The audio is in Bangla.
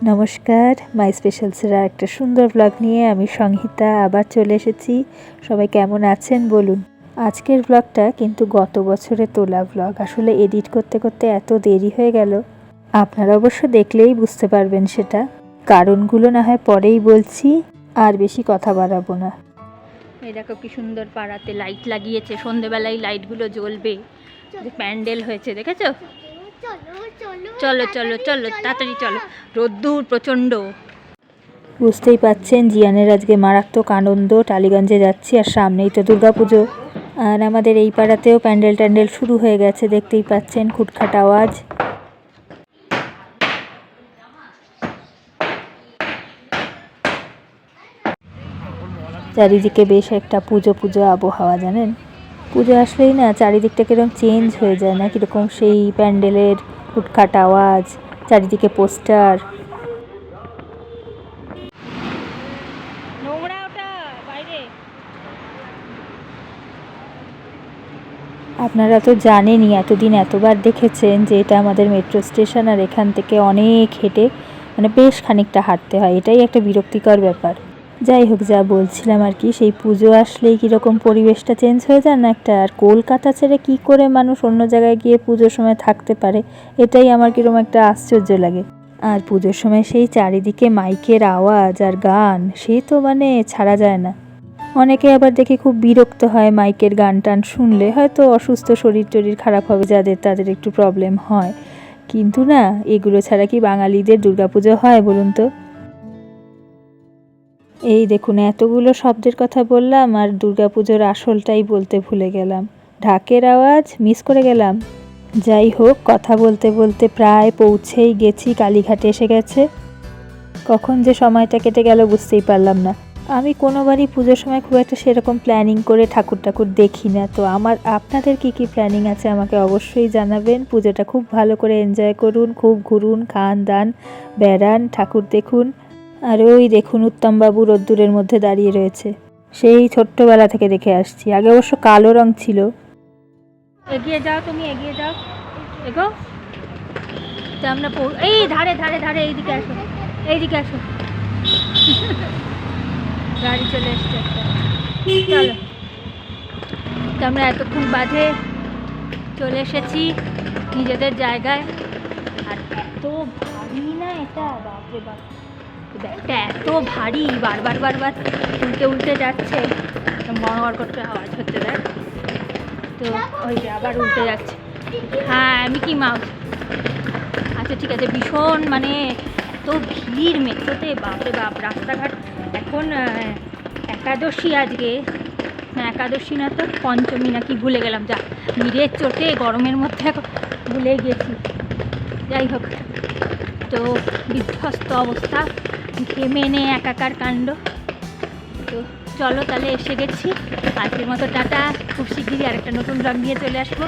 নমস্কার, মাই স্পেশালসের একটা সুন্দর ব্লগ নিয়ে আমি সংহিতা আবার চলে এসেছি। সবাই কেমন আছেন বলুন। আজকের ব্লগটা কিন্তু গত বছরে তোলা ব্লগ। আসলে এডিট করতে করতে এত দেরি হয়ে গেল, আপনারা অবশ্য দেখলেই বুঝতে পারবেন সেটা। কারণগুলো না হয় পরেই বলছি, আর বেশি কথা বাড়াবো না। এই দেখো কি সুন্দর পাড়াতে লাইট লাগিয়েছে, সন্ধেবেলায় লাইটগুলো জ্বলবে, প্যান্ডেল হয়েছে দেখেছো। চলো চলো চলো তাড়াতাড়ি চলো, রোদ্দুর প্রচণ্ড। বুঝতেই পাচ্ছেন জিয়ানের আজকে মারাত্মক আনন্দ। টালিগঞ্জে যাচ্ছি আর সামনেই তো দুর্গাপুজো। আর আমাদের এই পাড়াতেও প্যান্ডেল ট্যান্ডেল শুরু হয়ে গেছে, দেখতেই পাচ্ছেন খুটখাট আওয়াজ। চারিদিকে বেশ একটা পুজো পুজো আবহাওয়া, জানেন। পুজো আসলেই না চারিদিকটা কিরকম চেঞ্জ হয়ে যায় না, কীরকম সেই প্যান্ডেলের খুটখাট আওয়াজ, চারিদিকে পোস্টার। আপনারা তো জানেনই, এতদিন এতবার দেখেছেন যে এটা আমাদের মেট্রো স্টেশন, আর এখান থেকে অনেক হেঁটে মানে বেশ খানিকটা হাঁটতে হয়। এটাই একটা বিরক্তিকর ব্যাপার। যাই হোক, যা বলছিলাম আর কি, সেই পুজো আসলেই কীরকম পরিবেশটা চেঞ্জ হয়ে যায় না একটা। আর কলকাতা ছেড়ে কী করে মানুষ অন্য জায়গায় গিয়ে পুজোর সময় থাকতে পারে, এটাই আমার কীরকম একটা আশ্চর্য লাগে। আর পুজোর সময় সেই চারিদিকে মাইকের আওয়াজ আর গান, সে তো মানে ছাড়া যায় না। অনেকে আবার দেখে খুব বিরক্ত হয় মাইকের গান টান শুনলে, হয়তো অসুস্থ শরীর টরীর খারাপ হবে যাদের, তাদের একটু প্রবলেম হয়। কিন্তু না, এগুলো ছাড়া কি বাঙালিদের দুর্গাপুজো হয় বলুন তো। এই দেখুন, এতগুলো শব্দের কথা বললাম আর দুর্গাপুজোর আসলটাই বলতে ভুলে গেলাম। ঢাকের আওয়াজ মিস করে গেলাম। যাই হোক, কথা বলতে বলতে প্রায় পৌঁছেই গেছি, কালীঘাটে এসে গেছে। কখন যে সময়টা কেটে গেল বুঝতেই পারলাম না। আমি কোনোবারই পুজোর সময় খুব একটা সেরকম প্ল্যানিং করে ঠাকুর দেখি না। তো আপনাদের কি কি প্ল্যানিং আছে আমাকে অবশ্যই জানাবেন। পুজোটা খুব ভালো করে এনজয় করুন, খুব ঘুরুন, খান দান, বেড়ান, ঠাকুর দেখুন। আর ওই দেখুন উত্তমবাবু রোদ্দুরের মধ্যে দাঁড়িয়ে রয়েছে, সেই ছোট্টবেলা থেকে দেখে আসছি। আগে অবশ্য কালো রং ছিল। এগিয়ে যাও, তুমি এগিয়ে যাও, এগো। তো আমরা এই ধারে ধারে ধারে এইদিকে আসো, এইদিকে আসো। গাড়ি চলে এসছে একটা, চলো। তো আমরা এতক্ষণ বাদে চলে এসেছি নিজেদের জায়গায়। আর এত ভারী না এটা, বাপরে বাপ, ব্যাগটা এত ভারী, বারবার বারবার উল্টে উল্টে যাচ্ছে, মনোয়ার করতে আওয়াজ হচ্ছে দেখ। তো ওই যে আবার উল্টে যাচ্ছে। হ্যাঁ, মিকি মাউস। আচ্ছা ঠিক আছে। ভীষণ মানে এত ভিড় মেট্রোতে, বাপরে বাপ। রাস্তাঘাট এখন একাদশী আজকে, একাদশী না তো পঞ্চমী না কি ভুলে গেলাম, যা ভিড়ের চোটে গরমের মধ্যে এখন ভুলে গেছি। যাই হোক, তো বিধ্বস্ত অবস্থা, ঘেমে নে একাকার কাণ্ড। তো চলো তাহলে, এসে গেছি। আজকের মতো টাটা। খুব শিগগিরই আরেকটা নতুন ব্লগ নিয়ে চলে আসবো।